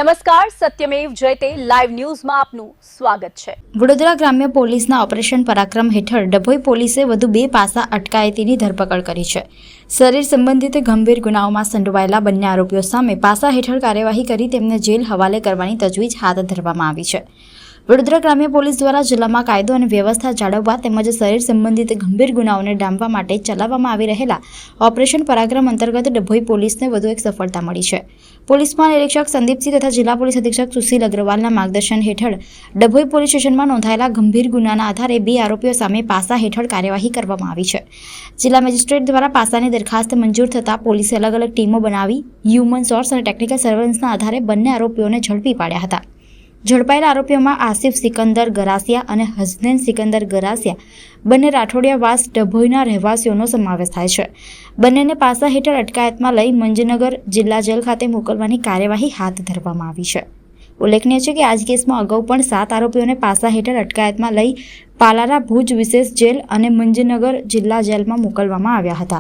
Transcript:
નમસ્કાર, સત્યમેવ જયતે લાઈવ ન્યૂઝમાં આપનું સ્વાગત છે। વડોદરા ગ્રામ્ય પોલીસના ઓપરેશન પરાક્રમ હેઠળ ડભોઈ પોલીસે વધુ 2 પાસા અટકાયતીની ધરપકડ કરી છે। શરીર સંબંધિત ગંભીર ગુનાઓમાં સંડોવાયેલા બંને આરોપીઓ સામે પાસા હેઠળ કાર્યવાહી કરી તેમને જેલ હવાલે કરવાની તજવીજ હાથ ધરવામાં આવી છે। વડોદરા ગ્રામ્ય પોલીસ દ્વારા જિલ્લામાં કાયદો અને વ્યવસ્થા જાળવવા તેમજ શરીર સંબંધિત ગંભીર ગુનાઓને ડામવા માટે ચલાવવામાં આવી રહેલા ઓપરેશન પરાક્રમ અંતર્ગત ડભોઈ પોલીસને વધુ એક સફળતા મળી છે। પોલીસ મહાનિરીક્ષક સંદીપસિંહ તથા જિલ્લા પોલીસ અધિક્ષક સુશીલ અગ્રવાલના માર્ગદર્શન હેઠળ ડભોઈ પોલીસ સ્ટેશનમાં નોંધાયેલા ગંભીર ગુનાના આધારે 2 આરોપીઓ સામે પાસા હેઠળ કાર્યવાહી કરવામાં આવી છે। જિલ્લા મેજિસ્ટ્રેટ દ્વારા પાસાની દરખાસ્ત મંજૂર થતાં પોલીસે અલગ અલગ ટીમો બનાવી હ્યુમન સોર્સ અને ટેકનિકલ સર્વેલન્સના આધારે બંને આરોપીઓને ઝડપી પાડ્યા હતા। ઝડપાયેલા આરોપીઓમાં આસિફ સિકંદર ગરાસિયા અને હસનૈન સિકંદર ગરાસિયા બંને રાઠોડિયાવાસ ડભોઈના રહેવાસીઓનો સમાવેશ થાય છે। બંનેને પાસા હેઠળ અટકાયતમાં લઈ મંજનગર જિલ્લા જેલ ખાતે મોકલવાની કાર્યવાહી હાથ ધરવામાં આવી છે। ઉલ્લેખનીય છે કે આ જ કેસમાં અગાઉ પણ 7 આરોપીઓને પાસા હેઠળ અટકાયતમાં લઈ પાલારા ભુજ વિશેષ જેલ અને મંજનગર જિલ્લા જેલમાં મોકલવામાં આવ્યા હતા।